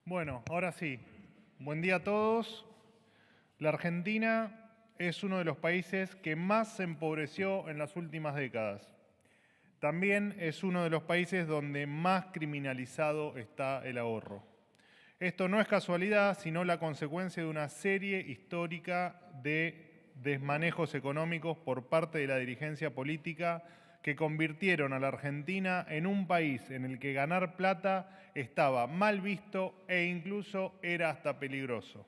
Bueno, ahora sí. Buen día a todos. La Argentina es uno de los países que más se empobreció en las últimas décadas. También es uno de los países donde más criminalizado está el ahorro. Esto no es casualidad, sino la consecuencia de una serie histórica de desmanejos económicos por parte de la dirigencia política que convirtieron a la Argentina en un país en el que ganar plata estaba mal visto e incluso era hasta peligroso.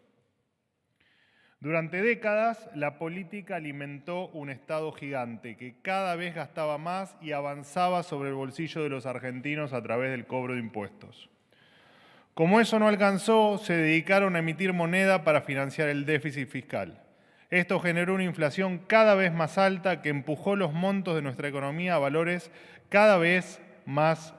Durante décadas, la política alimentó un Estado gigante que cada vez gastaba más y avanzaba sobre el bolsillo de los argentinos a través del cobro de impuestos. Como eso no alcanzó, se dedicaron a emitir moneda para financiar el déficit fiscal. Esto generó una inflación cada vez más alta que empujó los montos de nuestra economía a valores cada vez más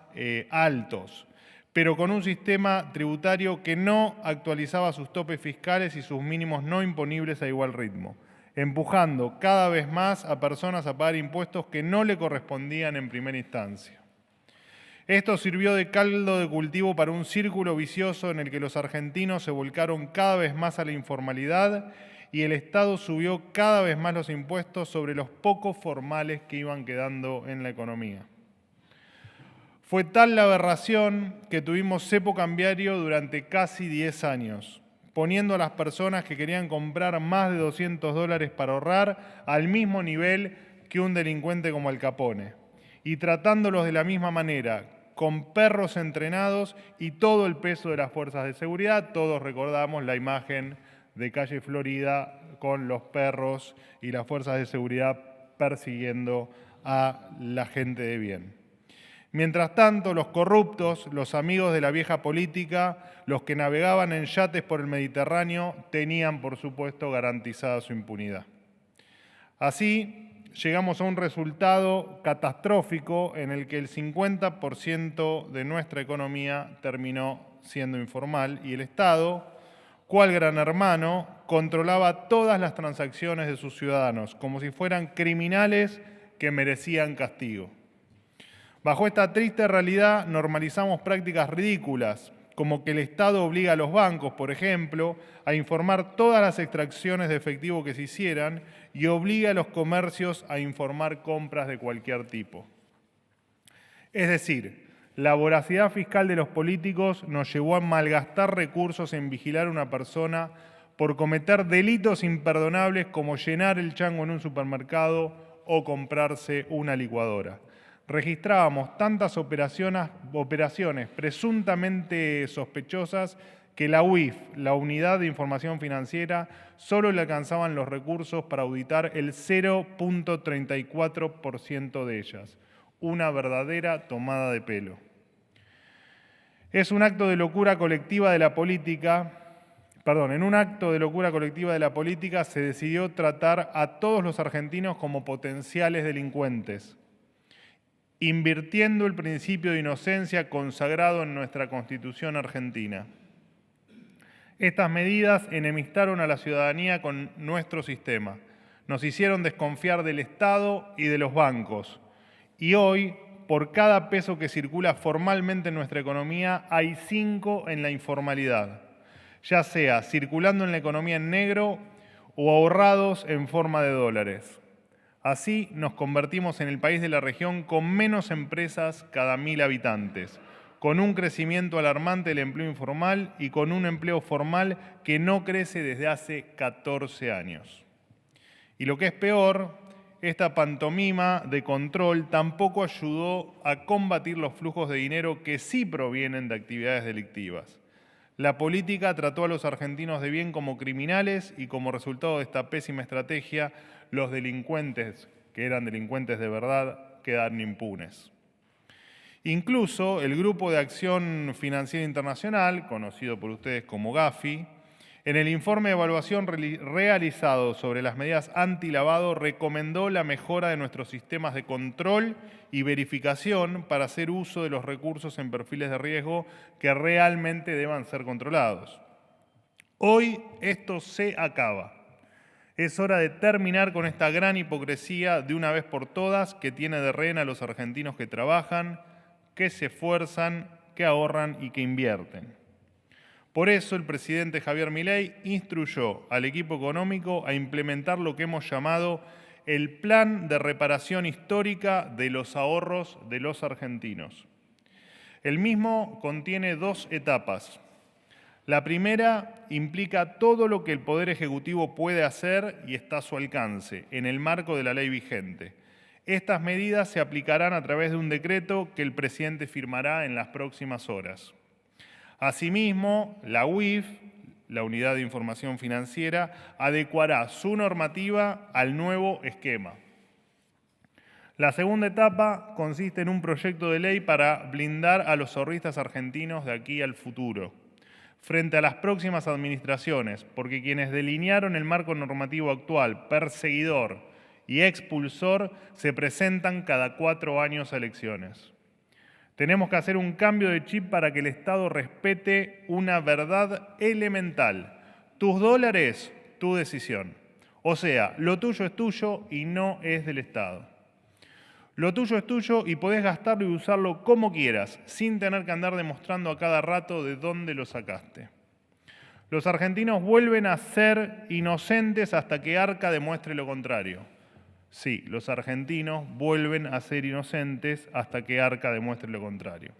altos, pero con un sistema tributario que no actualizaba sus topes fiscales y sus mínimos no imponibles a igual ritmo, empujando cada vez más a personas a pagar impuestos que no le correspondían en primera instancia. Esto sirvió de caldo de cultivo para un círculo vicioso en el que los argentinos se volcaron cada vez más a la informalidad y el Estado subió cada vez más los impuestos sobre los pocos formales que iban quedando en la economía. Fue tal la aberración que tuvimos cepo cambiario durante casi 10 años, poniendo a las personas que querían comprar más de $200 para ahorrar al mismo nivel que un delincuente como Al Capone, y tratándolos de la misma manera, con perros entrenados y todo el peso de las fuerzas de seguridad. Todos recordamos la imagen de Calle Florida con los perros y las fuerzas de seguridad persiguiendo a la gente de bien. Mientras tanto, los corruptos, los amigos de la vieja política, los que navegaban en yates por el Mediterráneo, tenían, por supuesto, garantizada su impunidad. Así, llegamos a un resultado catastrófico en el que el 50% de nuestra economía terminó siendo informal y el Estado, cual gran hermano, controlaba todas las transacciones de sus ciudadanos, como si fueran criminales que merecían castigo. Bajo esta triste realidad normalizamos prácticas ridículas, como que el Estado obliga a los bancos, por ejemplo, a informar todas las extracciones de efectivo que se hicieran y obliga a los comercios a informar compras de cualquier tipo. Es decir, la voracidad fiscal de los políticos nos llevó a malgastar recursos en vigilar a una persona por cometer delitos imperdonables como llenar el chango en un supermercado o comprarse una licuadora. Registrábamos tantas operaciones presuntamente sospechosas que la UIF, la Unidad de Información Financiera, solo le alcanzaban los recursos para auditar el 0.34% de ellas. Una verdadera tomada de pelo. En un acto de locura colectiva de la política se decidió tratar a todos los argentinos como potenciales delincuentes, invirtiendo el principio de inocencia consagrado en nuestra Constitución argentina. Estas medidas enemistaron a la ciudadanía con nuestro sistema, nos hicieron desconfiar del Estado y de los bancos. Y hoy, por cada peso que circula formalmente en nuestra economía, hay 5 en la informalidad, ya sea circulando en la economía en negro o ahorrados en forma de dólares. Así nos convertimos en el país de la región con menos empresas cada 1000 habitantes, con un crecimiento alarmante del empleo informal y con un empleo formal que no crece desde hace 14 años. Y lo que es peor, esta pantomima de control tampoco ayudó a combatir los flujos de dinero que sí provienen de actividades delictivas. La política trató a los argentinos de bien como criminales y como resultado de esta pésima estrategia, los delincuentes, que eran delincuentes de verdad, quedaron impunes. Incluso el Grupo de Acción Financiera Internacional, conocido por ustedes como GAFI, en el informe de evaluación realizado sobre las medidas antilavado recomendó la mejora de nuestros sistemas de control y verificación para hacer uso de los recursos en perfiles de riesgo que realmente deban ser controlados. Hoy esto se acaba. Es hora de terminar con esta gran hipocresía de una vez por todas que tiene de rehén a los argentinos que trabajan, que se esfuerzan, que ahorran y que invierten. Por eso el presidente Javier Milei instruyó al equipo económico a implementar lo que hemos llamado el Plan de Reparación Histórica de los Ahorros de los Argentinos. El mismo contiene 2 etapas. La primera implica todo lo que el Poder Ejecutivo puede hacer y está a su alcance, en el marco de la ley vigente. Estas medidas se aplicarán a través de un decreto que el presidente firmará en las próximas horas. Asimismo, la UIF, la Unidad de Información Financiera, adecuará su normativa al nuevo esquema. La segunda etapa consiste en un proyecto de ley para blindar a los ahorristas argentinos de aquí al futuro, frente a las próximas administraciones, porque quienes delinearon el marco normativo actual, perseguidor y expulsor, se presentan cada 4 años a elecciones. Tenemos que hacer un cambio de chip para que el Estado respete una verdad elemental. Tus dólares, tu decisión. O sea, lo tuyo es tuyo y no es del Estado. Lo tuyo es tuyo y podés gastarlo y usarlo como quieras, sin tener que andar demostrando a cada rato de dónde lo sacaste. Los argentinos vuelven a ser inocentes hasta que Arca demuestre lo contrario. Sí, los argentinos vuelven a ser inocentes hasta que Arca demuestre lo contrario.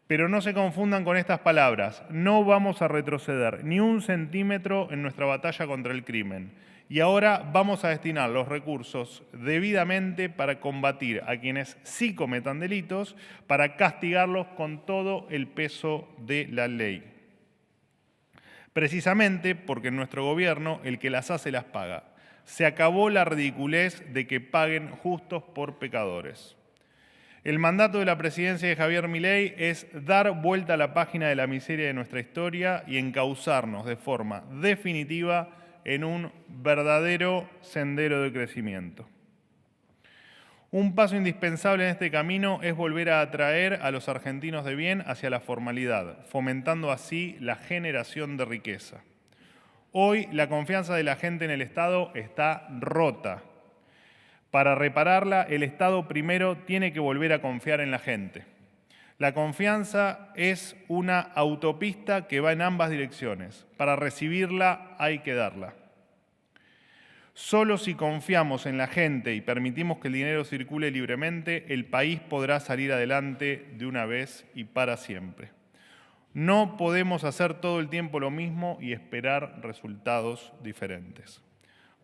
Pero no se confundan con estas palabras. No vamos a retroceder ni un centímetro en nuestra batalla contra el crimen. Y ahora vamos a destinar los recursos debidamente para combatir a quienes sí cometan delitos, para castigarlos con todo el peso de la ley. Precisamente porque en nuestro gobierno el que las hace las paga. Se acabó la ridiculez de que paguen justos por pecadores. El mandato de la presidencia de Javier Milei es dar vuelta a la página de la miseria de nuestra historia y encauzarnos de forma definitiva en un verdadero sendero de crecimiento. Un paso indispensable en este camino es volver a atraer a los argentinos de bien hacia la formalidad, fomentando así la generación de riqueza. Hoy la confianza de la gente en el Estado está rota. Para repararla, el Estado primero tiene que volver a confiar en la gente. La confianza es una autopista que va en ambas direcciones. Para recibirla hay que darla. Solo si confiamos en la gente y permitimos que el dinero circule libremente, el país podrá salir adelante de una vez y para siempre. No podemos hacer todo el tiempo lo mismo y esperar resultados diferentes.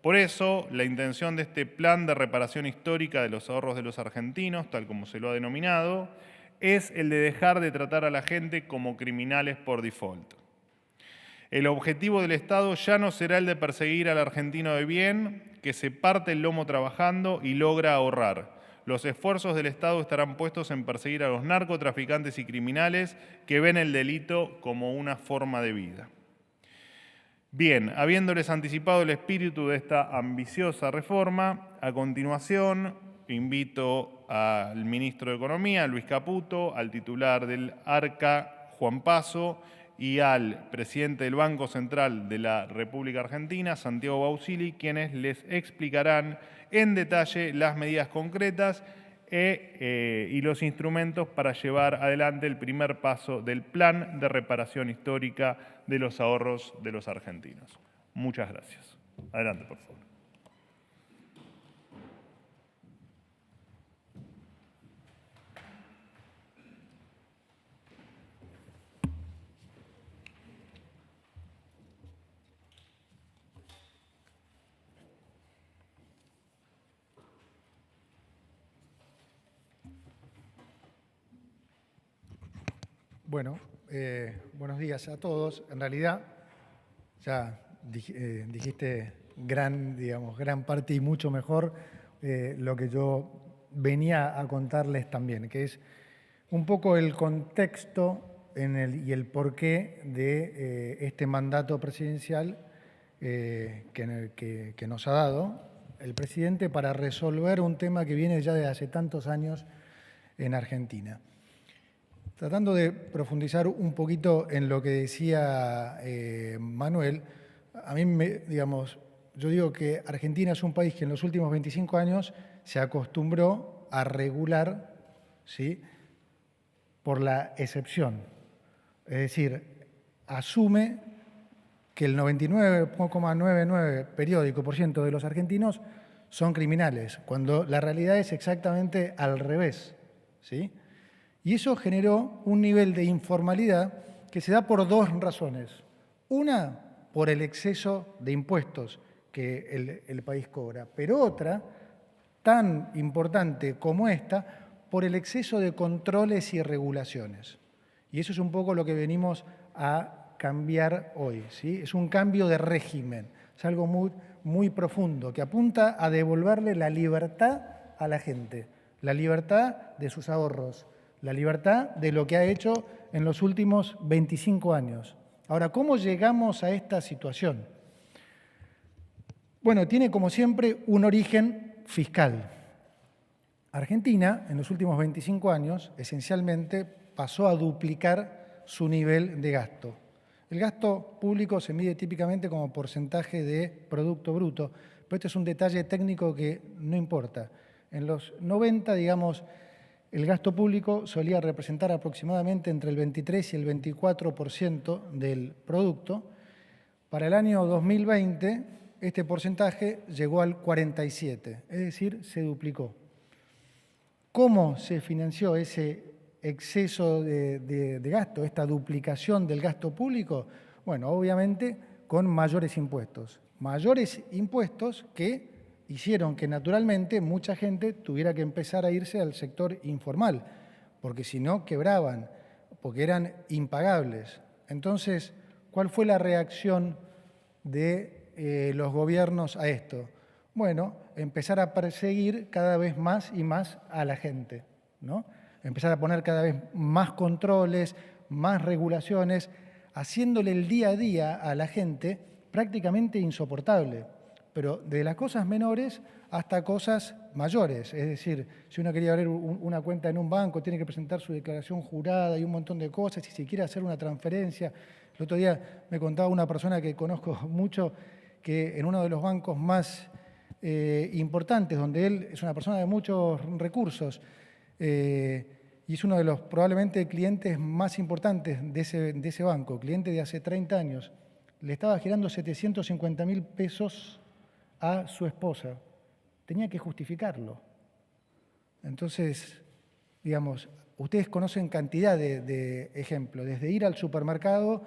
Por eso, la intención de este plan de reparación histórica de los ahorros de los argentinos, tal como se lo ha denominado, es el de dejar de tratar a la gente como criminales por default. El objetivo del Estado ya no será el de perseguir al argentino de bien, que se parte el lomo trabajando y logra ahorrar. Los esfuerzos del Estado estarán puestos en perseguir a los narcotraficantes y criminales que ven el delito como una forma de vida. Bien, habiéndoles anticipado el espíritu de esta ambiciosa reforma, a continuación invito al ministro de Economía, Luis Caputo, al titular del ARCA, Juan Paso, y al presidente del Banco Central de la República Argentina, Santiago Bausili, quienes les explicarán en detalle las medidas concretas y los instrumentos para llevar adelante el primer paso del plan de reparación histórica de los ahorros de los argentinos. Muchas gracias. Adelante, por favor. Bueno, buenos días a todos. En realidad, ya dijiste gran parte y mucho mejor lo que yo venía a contarles también, que es un poco el contexto y el porqué de este mandato presidencial que nos ha dado el presidente para resolver un tema que viene ya de hace tantos años en Argentina. Tratando de profundizar un poquito en lo que decía Manuel, a mí, yo digo que Argentina es un país que en los últimos 25 años se acostumbró a regular, ¿sí?, por la excepción. Es decir, asume que el 99,99% de los argentinos son criminales, cuando la realidad es exactamente al revés, ¿sí? Y eso generó un nivel de informalidad que se da por dos razones. Una, por el exceso de impuestos que el país cobra, pero otra, tan importante como esta, por el exceso de controles y regulaciones. Y eso es un poco lo que venimos a cambiar hoy, ¿sí? Es un cambio de régimen, es algo muy profundo, que apunta a devolverle la libertad a la gente, la libertad de sus ahorros, la libertad de lo que ha hecho en los últimos 25 años. Ahora, ¿cómo llegamos a esta situación? Bueno, tiene como siempre un origen fiscal. Argentina, en los últimos 25 años, esencialmente pasó a duplicar su nivel de gasto. El gasto público se mide típicamente como porcentaje de Producto Bruto, pero este es un detalle técnico que no importa. En los 90, digamos, el gasto público solía representar aproximadamente entre el 23 y el 24% del producto. Para el año 2020, este porcentaje llegó al 47%, es decir, se duplicó. ¿Cómo se financió ese exceso de gasto, esta duplicación del gasto público? Bueno, obviamente con mayores impuestos. Mayores impuestos que hicieron que naturalmente mucha gente tuviera que empezar a irse al sector informal, porque si no quebraban, porque eran impagables. Entonces, ¿cuál fue la reacción de los gobiernos a esto? Bueno, empezar a perseguir cada vez más y más a la gente, ¿no? Empezar a poner cada vez más controles, más regulaciones, haciéndole el día a día a la gente prácticamente insoportable, pero de las cosas menores hasta cosas mayores. Es decir, si uno quería abrir una cuenta en un banco, tiene que presentar su declaración jurada y un montón de cosas, y si quiere hacer una transferencia. El otro día me contaba una persona que conozco mucho que en uno de los bancos más importantes, donde él es una persona de muchos recursos, y es uno de los probablemente clientes más importantes de ese banco, cliente de hace 30 años, le estaba girando 750.000 pesos a su esposa. Tenía que justificarlo. Entonces, digamos, ustedes conocen cantidad de ejemplos, desde ir al supermercado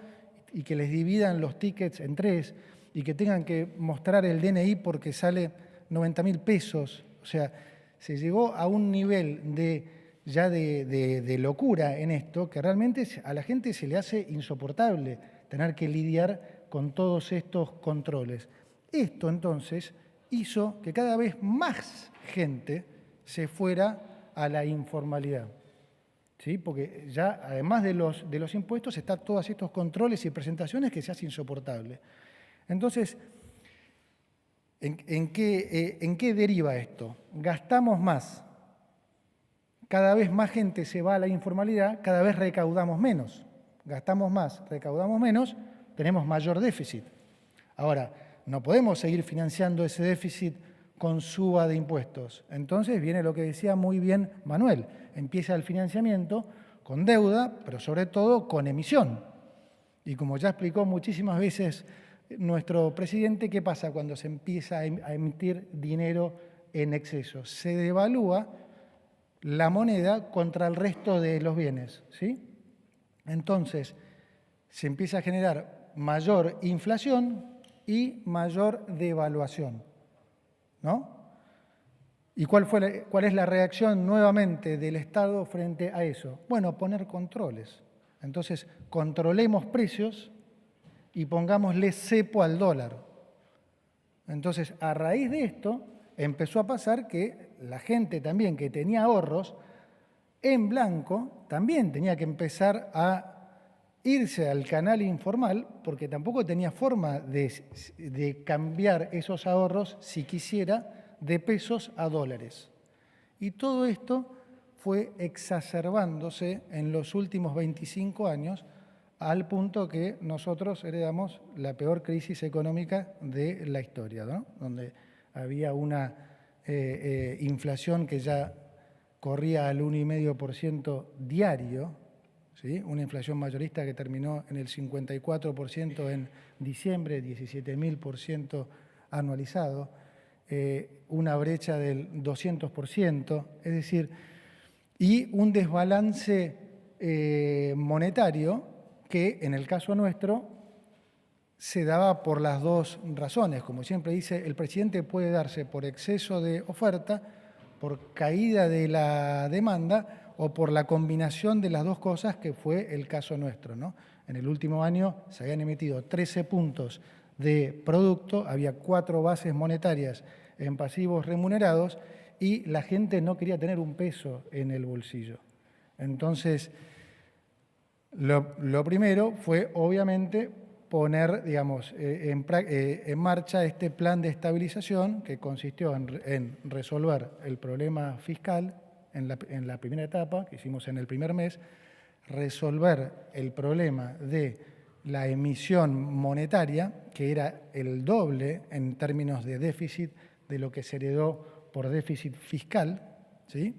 y que les dividan los tickets en 3 y que tengan que mostrar el DNI porque sale 90.000 pesos. O sea, se llegó a un nivel de locura en esto que realmente a la gente se le hace insoportable tener que lidiar con todos estos controles. Esto entonces hizo que cada vez más gente se fuera a la informalidad, ¿sí? Porque ya además de los impuestos están todos estos controles y presentaciones que se hace insoportable. Entonces, ¿en qué deriva esto? Gastamos más. Cada vez más gente se va a la informalidad, cada vez recaudamos menos. Gastamos más, recaudamos menos, tenemos mayor déficit. Ahora, no podemos seguir financiando ese déficit con suba de impuestos. Entonces viene lo que decía muy bien Manuel. Empieza el financiamiento con deuda, pero sobre todo con emisión. Y como ya explicó muchísimas veces nuestro presidente, ¿qué pasa cuando se empieza a emitir dinero en exceso? Se devalúa la moneda contra el resto de los bienes, ¿sí? Entonces, se empieza a generar mayor inflación y mayor devaluación, ¿no? ¿Y cuál es la reacción nuevamente del Estado frente a eso? Bueno, poner controles. Entonces, controlemos precios y pongámosle cepo al dólar. Entonces, a raíz de esto, empezó a pasar que la gente también que tenía ahorros en blanco también tenía que empezar a irse al canal informal porque tampoco tenía forma de cambiar esos ahorros, si quisiera, de pesos a dólares. Y todo esto fue exacerbándose en los últimos 25 años al punto que nosotros heredamos la peor crisis económica de la historia, ¿no? Donde había una inflación que ya corría al 1,5% diario, ¿sí? Una inflación mayorista que terminó en el 54% en diciembre, 17.000% anualizado, una brecha del 200%, es decir, y un desbalance monetario que en el caso nuestro se daba por las dos razones. Como siempre dice, el presidente puede darse por exceso de oferta, por caída de la demanda o por la combinación de las dos cosas, que fue el caso nuestro, ¿no? En el último año se habían emitido 13 puntos de producto, había 4 bases monetarias en pasivos remunerados y la gente no quería tener un peso en el bolsillo. Entonces, lo primero fue, obviamente, poner, digamos, en marcha este plan de estabilización que consistió en resolver el problema fiscal en la primera etapa, que hicimos en el primer mes, resolver el problema de la emisión monetaria, que era el doble en términos de déficit de lo que se heredó por déficit fiscal, ¿sí?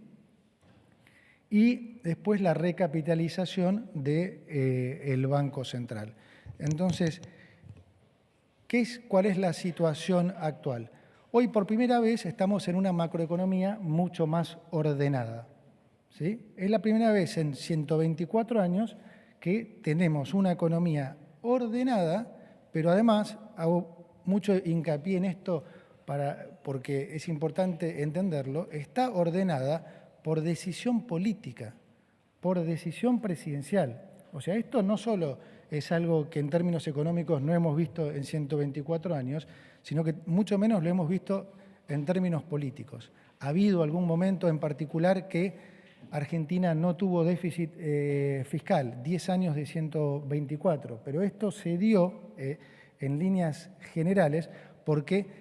Y después la recapitalización del Banco Central. Entonces, ¿cuál es la situación actual? Hoy por primera vez estamos en una macroeconomía mucho más ordenada, ¿sí? Es la primera vez en 124 años que tenemos una economía ordenada, pero además hago mucho hincapié en esto porque es importante entenderlo, está ordenada por decisión política, por decisión presidencial. O sea, esto no solo es algo que en términos económicos no hemos visto en 124 años, sino que mucho menos lo hemos visto en términos políticos. Ha habido algún momento en particular que Argentina no tuvo déficit fiscal, 10 años de 124, pero esto se dio en líneas generales porque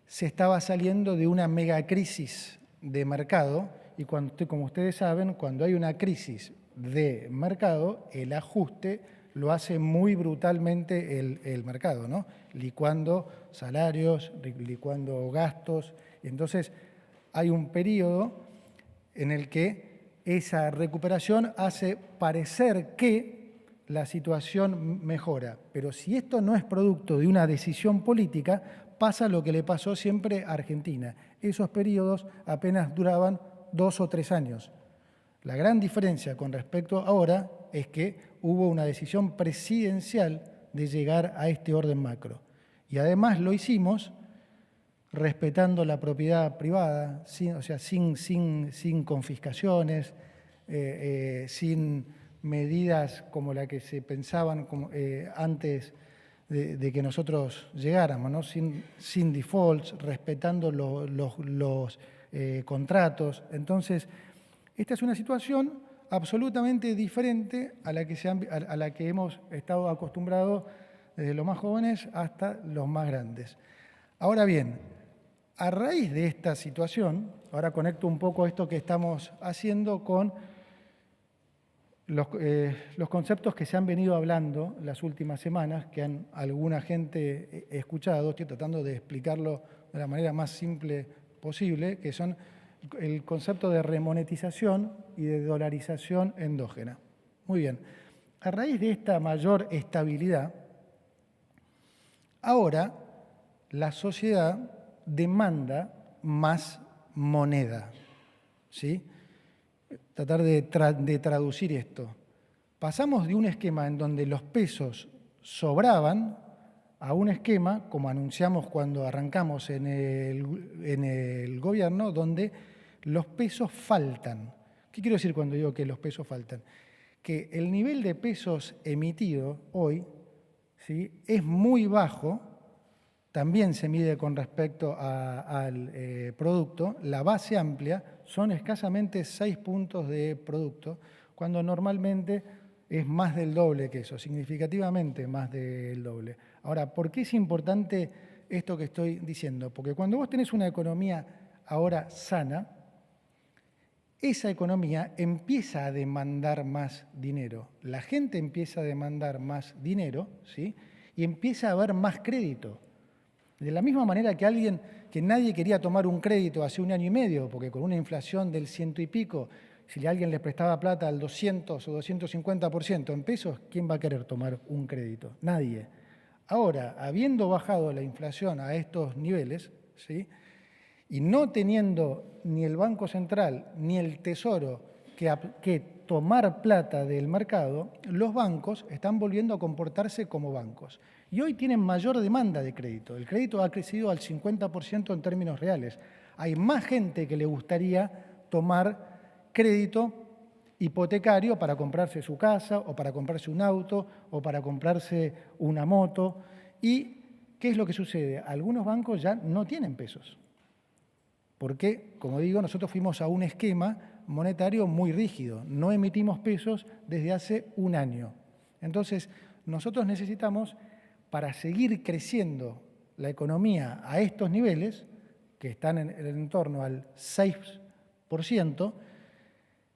se estaba saliendo de una megacrisis de mercado y como ustedes saben, cuando hay una crisis de mercado, el ajuste lo hace muy brutalmente el mercado, ¿no? Licuando salarios, licuando gastos. Y entonces hay un periodo en el que esa recuperación hace parecer que la situación mejora. Pero si esto no es producto de una decisión política, pasa lo que le pasó siempre a Argentina. Esos periodos apenas duraban 2 o 3 años. La gran diferencia con respecto a ahora es que hubo una decisión presidencial de llegar a este orden macro. Y además lo hicimos respetando la propiedad privada, sin confiscaciones, sin medidas como la que se pensaban antes de que nosotros llegáramos, ¿no? Sin defaults, respetando los contratos. Entonces, esta es una situación absolutamente diferente a la que hemos estado acostumbrados desde los más jóvenes hasta los más grandes. Ahora bien, a raíz de esta situación, ahora conecto un poco esto que estamos haciendo con los conceptos que se han venido hablando las últimas semanas, que alguna gente escuchado, estoy tratando de explicarlo de la manera más simple posible, que son el concepto de remonetización y de dolarización endógena. Muy bien, a raíz de esta mayor estabilidad, ahora la sociedad demanda más moneda, ¿sí? Tratar de traducir esto. Pasamos de un esquema en donde los pesos sobraban a un esquema, como anunciamos cuando arrancamos en el gobierno, donde los pesos faltan. ¿Qué quiero decir cuando digo que los pesos faltan? Que el nivel de pesos emitido hoy, ¿sí?, es muy bajo, también se mide con respecto al producto. La base amplia son escasamente 6 puntos de producto, cuando normalmente es más del doble que eso, significativamente más del doble. Ahora, ¿por qué es importante esto que estoy diciendo? Porque cuando vos tenés una economía ahora sana, esa economía empieza a demandar más dinero. La gente empieza a demandar más dinero, ¿sí?, y empieza a haber más crédito. De la misma manera que nadie quería tomar un crédito hace 1 año y medio, porque con una inflación del 100 y pico Si alguien le prestaba plata al 200 o 250% en pesos, ¿quién va a querer tomar un crédito? Nadie. Ahora, habiendo bajado la inflación a estos niveles, ¿sí?, y no teniendo ni el Banco Central ni el Tesoro que tomar plata del mercado, los bancos están volviendo a comportarse como bancos. Y hoy tienen mayor demanda de crédito. El crédito ha crecido al 50% en términos reales. Hay más gente que le gustaría tomar crédito hipotecario para comprarse su casa o para comprarse un auto o para comprarse una moto. ¿Y qué es lo que sucede? Algunos bancos ya no tienen pesos. Porque, como digo, nosotros fuimos a un esquema monetario muy rígido. No emitimos pesos desde hace un año. Entonces, nosotros necesitamos, para seguir creciendo la economía a estos niveles, que están en torno al 6%,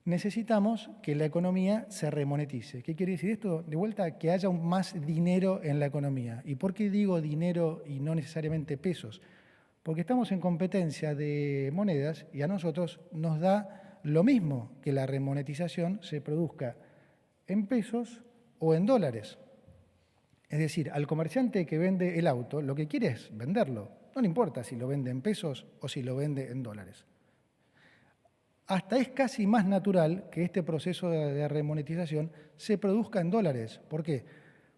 necesitamos que la economía se remonetice. ¿Qué quiere decir esto? De vuelta, que haya más dinero en la economía. ¿Y por qué digo dinero y no necesariamente pesos? Porque estamos en competencia de monedas y a nosotros nos da lo mismo que la remonetización se produzca en pesos o en dólares. Es decir, al comerciante que vende el auto, lo que quiere es venderlo. No le importa si lo vende en pesos o si lo vende en dólares. Hasta es casi más natural que este proceso de remonetización se produzca en dólares. ¿Por qué?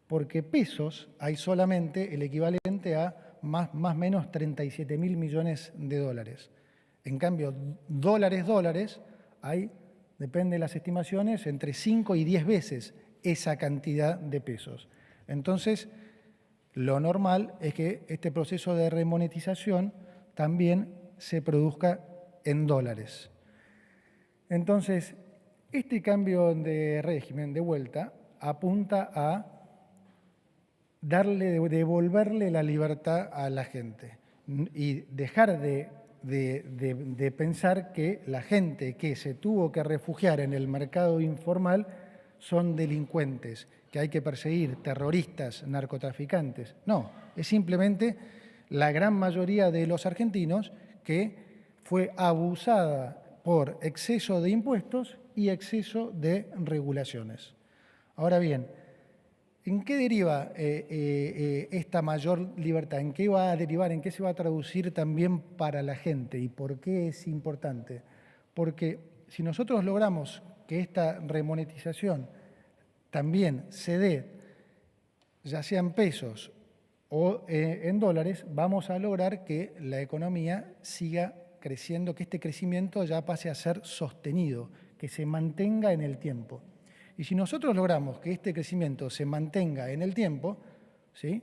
Porque pesos hay solamente el equivalente a más o menos 37.000 millones de dólares. En cambio, dólares, hay, depende de las estimaciones, entre 5 y 10 veces esa cantidad de pesos. Entonces, lo normal es que este proceso de remonetización también se produzca en dólares. Entonces, este cambio de régimen de vuelta apunta a devolverle la libertad a la gente y dejar de pensar que la gente que se tuvo que refugiar en el mercado informal son delincuentes, que hay que perseguir, terroristas, narcotraficantes. No, es simplemente la gran mayoría de los argentinos que fue abusada por exceso de impuestos y exceso de regulaciones. Ahora bien, ¿en qué deriva esta mayor libertad? ¿En qué va a derivar? ¿En qué se va a traducir también para la gente? ¿Y por qué es importante? Porque si nosotros logramos que esta remonetización también se dé, ya sea en pesos o en dólares, vamos a lograr que la economía siga creciendo, que este crecimiento ya pase a ser sostenido, que se mantenga en el tiempo. Y si nosotros logramos que este crecimiento se mantenga en el tiempo, ¿sí?,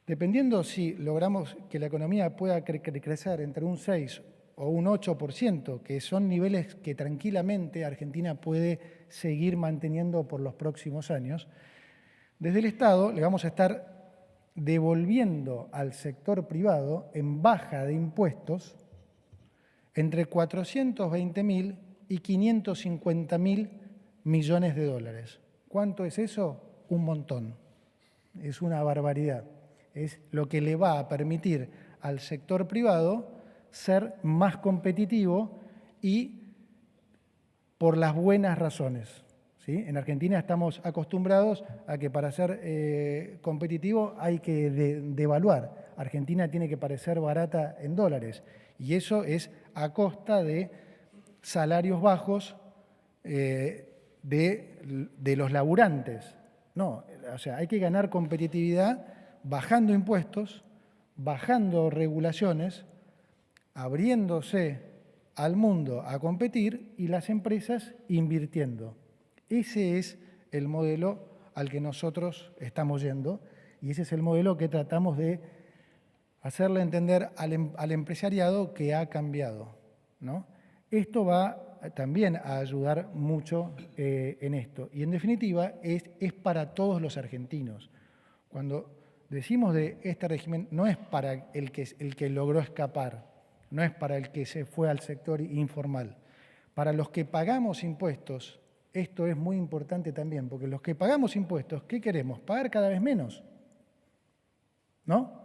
dependiendo si logramos que la economía pueda crecer entre un 6 o un 8%, que son niveles que tranquilamente Argentina puede seguir manteniendo por los próximos años, desde el Estado le vamos a estar devolviendo al sector privado en baja de impuestos entre 420.000 y 550.000 millones de dólares. ¿Cuánto es eso? Un montón. Es una barbaridad. Es lo que le va a permitir al sector privado ser más competitivo y por las buenas razones. ¿Sí? En Argentina estamos acostumbrados a que para ser competitivo hay que devaluar. Argentina tiene que parecer barata en dólares y eso es a costa de salarios bajos de los laburantes. No, o sea, hay que ganar competitividad bajando impuestos, bajando regulaciones, abriéndose al mundo a competir y las empresas invirtiendo. Ese es el modelo al que nosotros estamos yendo y ese es el modelo que tratamos de hacerle entender al empresariado que ha cambiado, ¿no? Esto va también a ayudar mucho en esto. Y en definitiva es para todos los argentinos. Cuando decimos de este régimen, no es para el que logró escapar, no es para el que se fue al sector informal. Para los que pagamos impuestos, esto es muy importante también, porque los que pagamos impuestos, ¿qué queremos? Pagar cada vez menos, ¿no?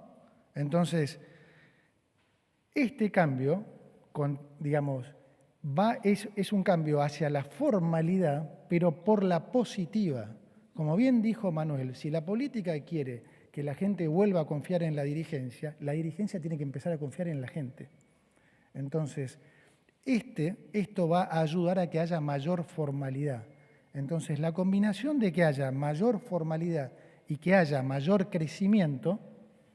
Entonces, este cambio, digamos, es un cambio hacia la formalidad, pero por la positiva. Como bien dijo Manuel, si la política quiere que la gente vuelva a confiar en la dirigencia tiene que empezar a confiar en la gente. Entonces, esto va a ayudar a que haya mayor formalidad. Entonces, la combinación de que haya mayor formalidad y que haya mayor crecimiento,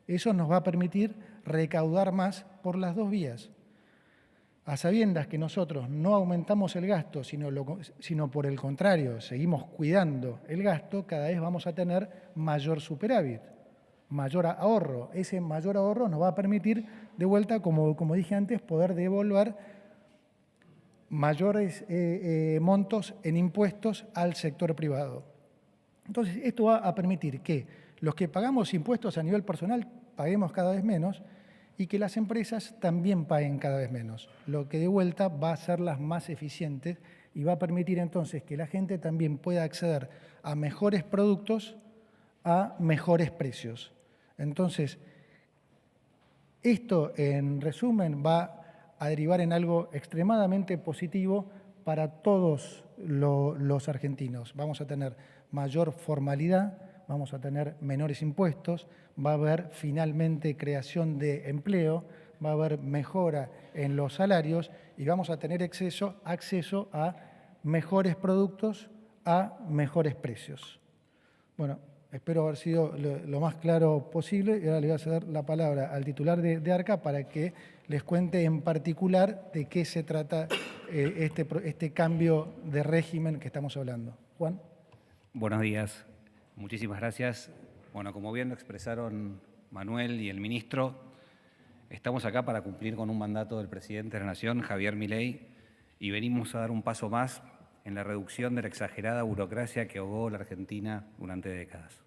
eso nos va a permitir recaudar más por las dos vías. A sabiendas que nosotros no aumentamos el gasto, sino por el contrario, seguimos cuidando el gasto, cada vez vamos a tener mayor superávit, mayor ahorro. Ese mayor ahorro nos va a permitir, de vuelta, como dije antes, poder devolver mayores montos en impuestos al sector privado. Entonces, esto va a permitir que los que pagamos impuestos a nivel personal paguemos cada vez menos y que las empresas también paguen cada vez menos, lo que de vuelta va a hacerlas más eficientes y va a permitir entonces que la gente también pueda acceder a mejores productos a mejores precios. Entonces, esto en resumen va a derivar en algo extremadamente positivo para todos los argentinos. Vamos a tener mayor formalidad, vamos a tener menores impuestos, va a haber finalmente creación de empleo, va a haber mejora en los salarios y vamos a tener acceso a mejores productos a mejores precios. Bueno, espero haber sido lo más claro posible y ahora le voy a ceder la palabra al titular de ARCA para que les cuente en particular de qué se trata este cambio de régimen que estamos hablando. Juan. Buenos días. Muchísimas gracias. Bueno, como bien lo expresaron Manuel y el ministro, estamos acá para cumplir con un mandato del presidente de la Nación, Javier Milei, y venimos a dar un paso más en la reducción de la exagerada burocracia que ahogó la Argentina durante décadas.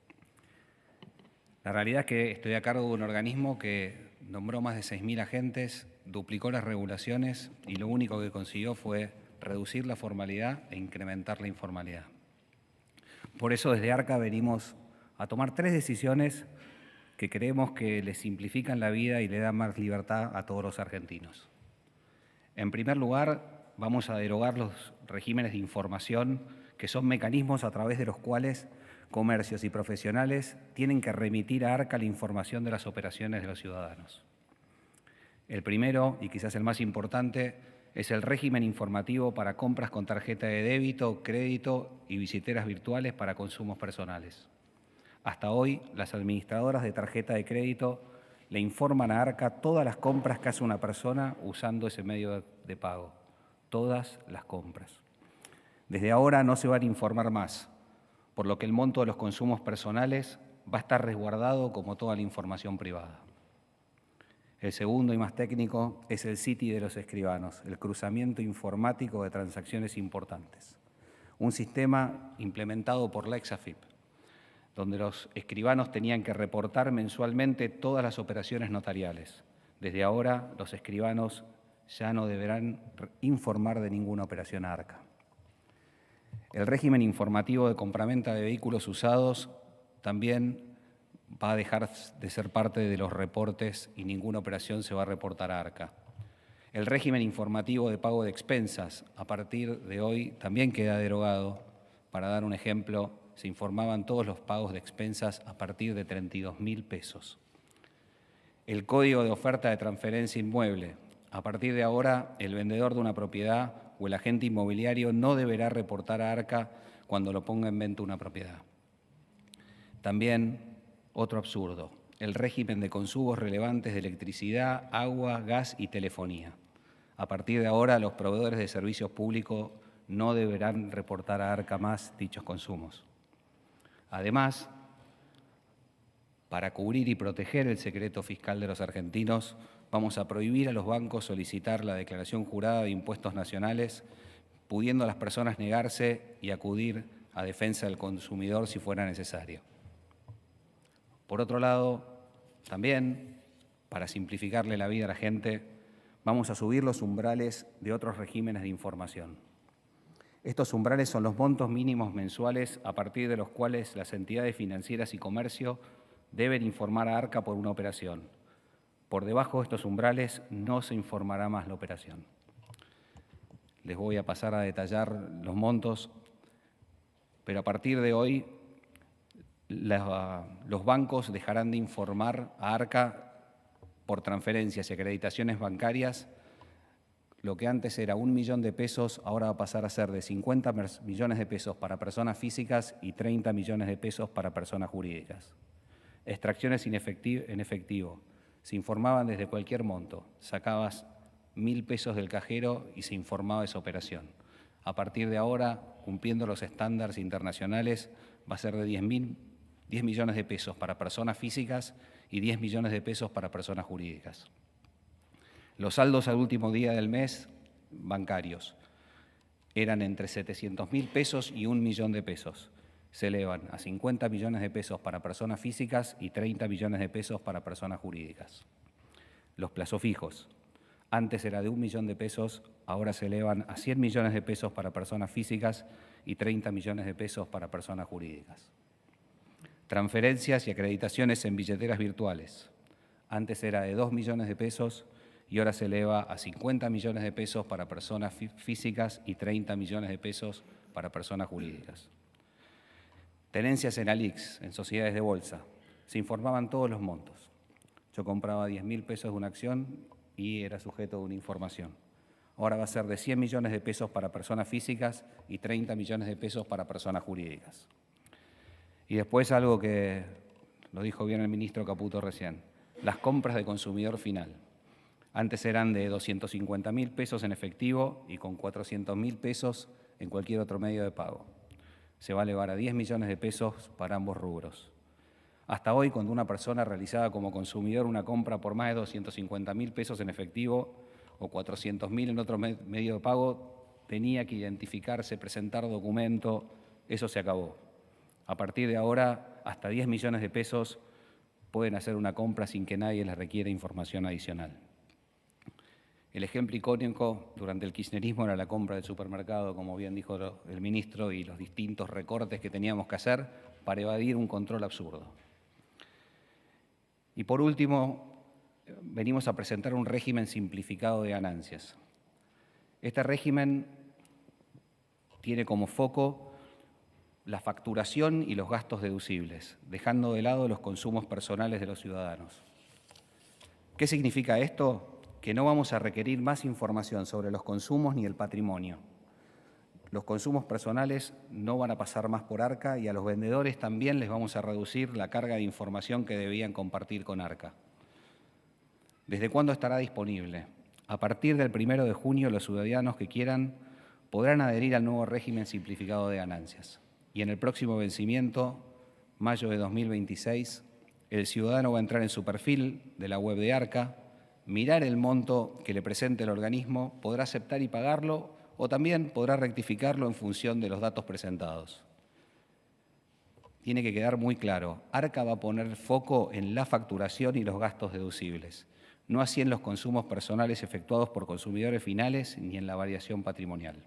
La realidad es que estoy a cargo de un organismo que nombró más de 6.000 agentes, duplicó las regulaciones y lo único que consiguió fue reducir la formalidad e incrementar la informalidad. Por eso desde ARCA venimos a tomar 3 decisiones que creemos que le simplifican la vida y le dan más libertad a todos los argentinos. En primer lugar, vamos a derogar los regímenes de información, que son mecanismos a través de los cuales comercios y profesionales tienen que remitir a ARCA la información de las operaciones de los ciudadanos. El primero, y quizás el más importante, es el régimen informativo para compras con tarjeta de débito, crédito y billeteras virtuales para consumos personales. Hasta hoy, las administradoras de tarjeta de crédito le informan a ARCA todas las compras que hace una persona usando ese medio de pago. Todas las compras. Desde ahora no se van a informar más, por lo que el monto de los consumos personales va a estar resguardado como toda la información privada. El segundo y más técnico es el CITI de los escribanos, el cruzamiento informático de transacciones importantes. Un sistema implementado por la Exafip, donde los escribanos tenían que reportar mensualmente todas las operaciones notariales. Desde ahora, los escribanos ya no deberán informar de ninguna operación a ARCA. El régimen informativo de compraventa de vehículos usados también va a dejar de ser parte de los reportes y ninguna operación se va a reportar a ARCA. El régimen informativo de pago de expensas, a partir de hoy, también queda derogado. Para dar un ejemplo, se informaban todos los pagos de expensas a partir de 32.000 pesos. El código de oferta de transferencia inmueble. A partir de ahora, el vendedor de una propiedad o el agente inmobiliario no deberá reportar a ARCA cuando lo ponga en venta una propiedad. También, otro absurdo, el régimen de consumos relevantes de electricidad, agua, gas y telefonía. A partir de ahora, los proveedores de servicios públicos no deberán reportar a ARCA más dichos consumos. Además, para cubrir y proteger el secreto fiscal de los argentinos, vamos a prohibir a los bancos solicitar la declaración jurada de impuestos nacionales, pudiendo las personas negarse y acudir a defensa del consumidor si fuera necesario. Por otro lado, también, para simplificarle la vida a la gente, vamos a subir los umbrales de otros regímenes de información. Estos umbrales son los montos mínimos mensuales a partir de los cuales las entidades financieras y comercio deben informar a ARCA por una operación. Por debajo de estos umbrales no se informará más la operación. les voy a pasar a detallar los montos, pero a partir de hoy los bancos dejarán de informar a ARCA por transferencias y acreditaciones bancarias. Lo que antes era 1 millón de pesos, ahora va a pasar a ser de 50 millones de pesos para personas físicas y 30 millones de pesos para personas jurídicas. Extracciones en efectivo. Se informaban desde cualquier monto. Sacabas 1.000 pesos del cajero y se informaba de esa operación. A partir de ahora, cumpliendo los estándares internacionales, va a ser de 10 millones de pesos para personas físicas y 10 millones de pesos para personas jurídicas. Los saldos al último día del mes bancarios eran entre 700.000 pesos y 1 millón de pesos. Se elevan a 50 millones de pesos para personas físicas y 30 millones de pesos para personas jurídicas. Los plazos fijos. Antes era de 1 millón de pesos, ahora se elevan a 100 millones de pesos para personas físicas y 30 millones de pesos para personas jurídicas. Transferencias y acreditaciones en billeteras virtuales. Antes era de 2 millones de pesos y ahora se eleva a 50 millones de pesos para personas físicas y 30 millones de pesos para personas jurídicas. Tenencias en ALIX, en sociedades de bolsa. Se informaban todos los montos. Yo compraba 10.000 pesos de una acción y era sujeto de una información. Ahora va a ser de 100 millones de pesos para personas físicas y 30 millones de pesos para personas jurídicas. Y después algo que lo dijo bien el ministro Caputo recién, las compras de consumidor final. Antes eran de 250.000 pesos en efectivo y con 400.000 pesos en cualquier otro medio de pago. Se va a elevar a 10 millones de pesos para ambos rubros. Hasta hoy, cuando una persona realizaba como consumidor una compra por más de 250.000 pesos en efectivo o 400.000 en otro medio de pago, tenía que identificarse, presentar documento, eso se acabó. A partir de ahora, hasta 10 millones de pesos pueden hacer una compra sin que nadie les requiera información adicional. El ejemplo icónico durante el kirchnerismo era la compra del supermercado, como bien dijo el ministro, y los distintos recortes que teníamos que hacer para evadir un control absurdo. Y por último, venimos a presentar un régimen simplificado de ganancias. Este régimen tiene como foco la facturación y los gastos deducibles, dejando de lado los consumos personales de los ciudadanos. ¿Qué significa esto? Que no vamos a requerir más información sobre los consumos ni el patrimonio. Los consumos personales no van a pasar más por ARCA y a los vendedores también les vamos a reducir la carga de información que debían compartir con ARCA. ¿Desde cuándo estará disponible? A partir del 1 de junio, los ciudadanos que quieran podrán adherir al nuevo régimen simplificado de ganancias. Y en el próximo vencimiento, mayo de 2026, el ciudadano va a entrar en su perfil de la web de ARCA, mirar el monto que le presente el organismo, podrá aceptar y pagarlo o también podrá rectificarlo en función de los datos presentados. Tiene que quedar muy claro, ARCA va a poner foco en la facturación y los gastos deducibles, no así en los consumos personales efectuados por consumidores finales ni en la variación patrimonial.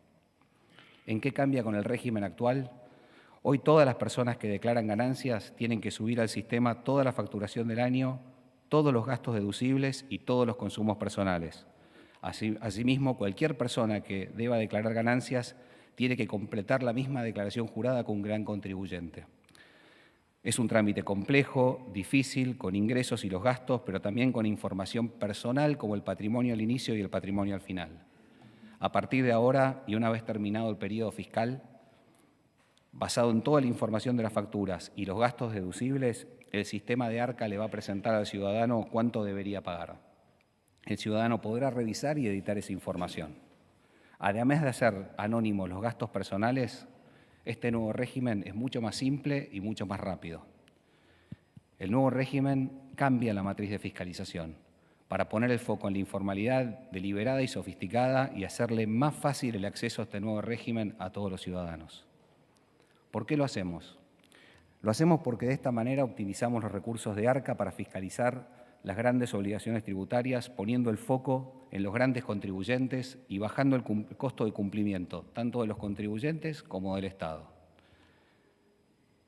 ¿En qué cambia con el régimen actual? Hoy todas las personas que declaran ganancias tienen que subir al sistema toda la facturación del año, todos los gastos deducibles y todos los consumos personales. Asimismo, cualquier persona que deba declarar ganancias tiene que completar la misma declaración jurada con un gran contribuyente. Es un trámite complejo, difícil, con ingresos y los gastos, pero también con información personal como el patrimonio al inicio y el patrimonio al final. A partir de ahora, y una vez terminado el periodo fiscal, basado en toda la información de las facturas y los gastos deducibles, el sistema de ARCA le va a presentar al ciudadano cuánto debería pagar. El ciudadano podrá revisar y editar esa información. Además de hacer anónimos los gastos personales, este nuevo régimen es mucho más simple y mucho más rápido. El nuevo régimen cambia la matriz de fiscalización para poner el foco en la informalidad deliberada y sofisticada y hacerle más fácil el acceso a este nuevo régimen a todos los ciudadanos. ¿Por qué lo hacemos? Lo hacemos porque de esta manera optimizamos los recursos de ARCA para fiscalizar las grandes obligaciones tributarias, poniendo el foco en los grandes contribuyentes y bajando el costo de cumplimiento, tanto de los contribuyentes como del Estado.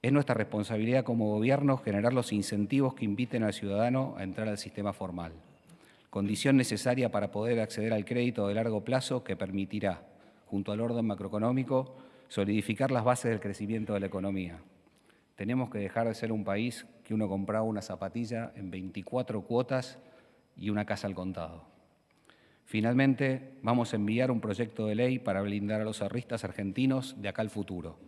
Es nuestra responsabilidad como gobierno generar los incentivos que inviten al ciudadano a entrar al sistema formal, condición necesaria para poder acceder al crédito de largo plazo que permitirá, junto al orden macroeconómico, solidificar las bases del crecimiento de la economía. Tenemos que dejar de ser un país que uno compraba una zapatilla en 24 cuotas y una casa al contado. Finalmente, vamos a enviar un proyecto de ley para blindar a los ahorristas argentinos de acá al futuro,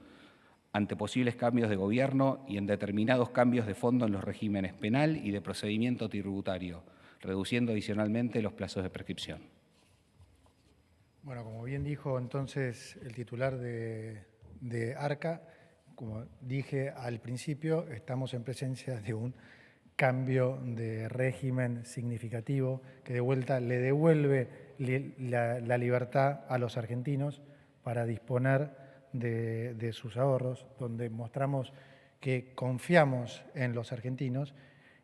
ante posibles cambios de gobierno y en determinados cambios de fondo en los regímenes penal y de procedimiento tributario, reduciendo adicionalmente los plazos de prescripción. Bueno, como bien dijo entonces el titular de ARCA, como dije al principio, estamos en presencia de un cambio de régimen significativo que de vuelta le devuelve la libertad a los argentinos para disponer de sus ahorros, donde mostramos que confiamos en los argentinos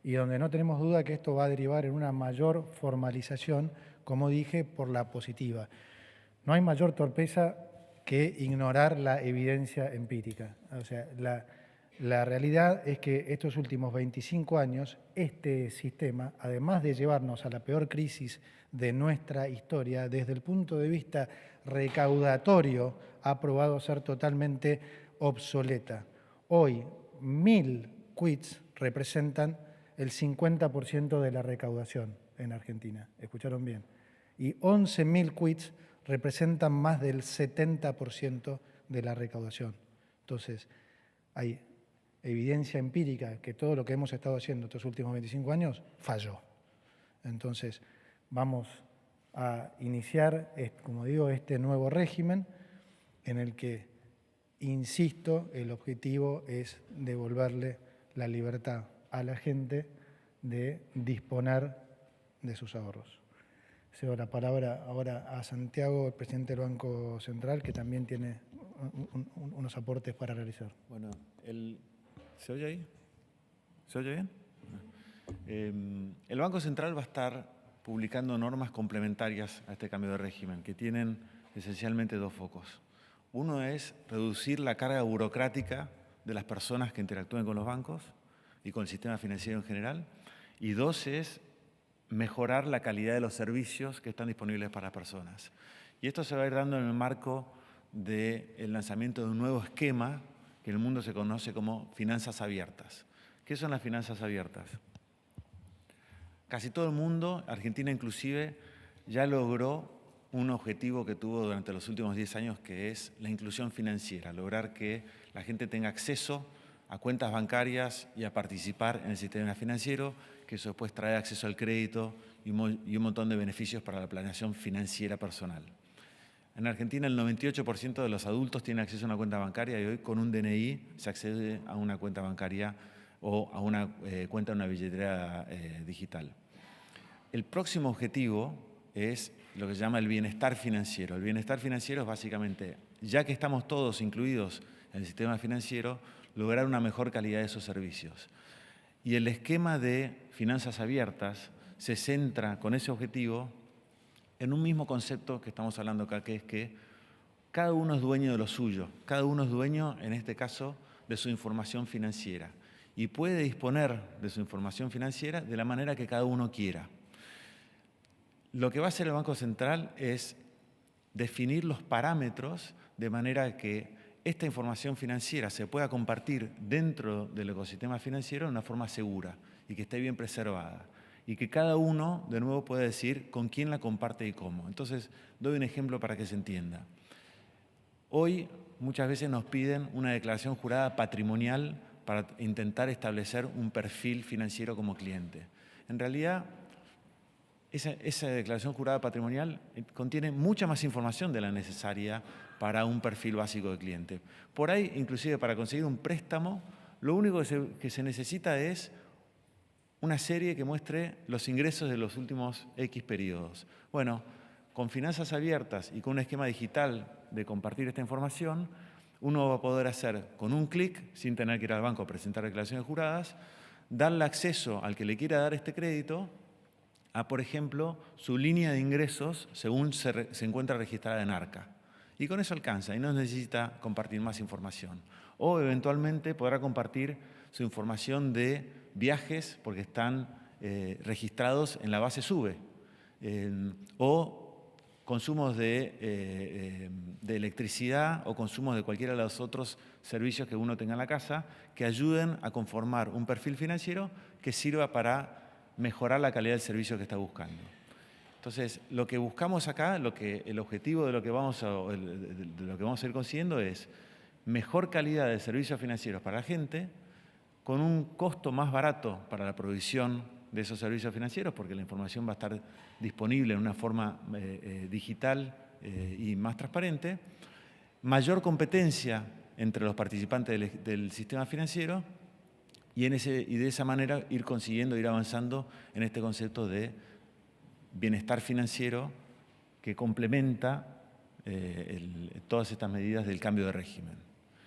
y donde no tenemos duda que esto va a derivar en una mayor formalización, como dije, por la positiva. No hay mayor torpeza que ignorar la evidencia empírica. O sea, la realidad es que estos últimos 25 años, este sistema, además de llevarnos a la peor crisis de nuestra historia, desde el punto de vista recaudatorio, ha probado ser totalmente obsoleta. Hoy, 1.000 quits representan el 50% de la recaudación en Argentina. ¿Escucharon bien? Y 11.000 quits representan más del 70% de la recaudación. Entonces, hay evidencia empírica que todo lo que hemos estado haciendo estos últimos 25 años falló. Entonces, vamos a iniciar, como digo, este nuevo régimen en el que, insisto, el objetivo es devolverle la libertad a la gente de disponer de sus ahorros. Cedo la palabra ahora a Santiago, el presidente del Banco Central, que también tiene unos aportes para realizar. Bueno, ¿se oye ahí? ¿Se oye bien? El Banco Central va a estar publicando normas complementarias a este cambio de régimen, que tienen esencialmente dos focos. Uno es reducir la carga burocrática de las personas que interactúen con los bancos y con el sistema financiero en general. Y dos es mejorar la calidad de los servicios que están disponibles para las personas. Y esto se va a ir dando en el marco del lanzamiento de un nuevo esquema que en el mundo se conoce como finanzas abiertas. ¿Qué son las finanzas abiertas? Casi todo el mundo, Argentina inclusive, ya logró un objetivo que tuvo durante los últimos 10 años, que es la inclusión financiera, lograr que la gente tenga acceso a cuentas bancarias y a participar en el sistema financiero, que eso después trae acceso al crédito y un montón de beneficios para la planeación financiera personal. En Argentina el 98% de los adultos tienen acceso a una cuenta bancaria y hoy con un DNI se accede a una cuenta bancaria o a una cuenta en una billetera digital. El próximo objetivo es lo que se llama el bienestar financiero. El bienestar financiero es básicamente, ya que estamos todos incluidos en el sistema financiero, lograr una mejor calidad de esos servicios. Y el esquema de finanzas abiertas se centra con ese objetivo en un mismo concepto que estamos hablando acá, que es que cada uno es dueño de lo suyo, cada uno es dueño, en este caso, de su información financiera y puede disponer de su información financiera de la manera que cada uno quiera. Lo que va a hacer el Banco Central es definir los parámetros de manera que esta información financiera se pueda compartir dentro del ecosistema financiero de una forma segura y que esté bien preservada. Y que cada uno, de nuevo, pueda decir con quién la comparte y cómo. Entonces, doy un ejemplo para que se entienda. Hoy, muchas veces nos piden una declaración jurada patrimonial para intentar establecer un perfil financiero como cliente. En realidad, esa declaración jurada patrimonial contiene mucha más información de la necesaria para un perfil básico de cliente. Por ahí, inclusive para conseguir un préstamo, lo único que se necesita es una serie que muestre los ingresos de los últimos X periodos. Bueno, con finanzas abiertas y con un esquema digital de compartir esta información, uno va a poder hacer con un clic, sin tener que ir al banco a presentar declaraciones juradas, darle acceso al que le quiera dar este crédito a, por ejemplo, su línea de ingresos según se encuentra registrada en ARCA. Y con eso alcanza y no necesita compartir más información. O eventualmente podrá compartir su información de viajes porque están registrados en la base SUBE. O consumos de electricidad o consumos de cualquiera de los otros servicios que uno tenga en la casa que ayuden a conformar un perfil financiero que sirva para mejorar la calidad del servicio que está buscando. Entonces, lo que buscamos acá, el objetivo de lo que vamos a ir consiguiendo es mejor calidad de servicios financieros para la gente, con un costo más barato para la provisión de esos servicios financieros, porque la información va a estar disponible en una forma digital y más transparente, mayor competencia entre los participantes del sistema financiero y de esa manera ir consiguiendo, ir avanzando en este concepto de bienestar financiero que complementa todas estas medidas del cambio de régimen.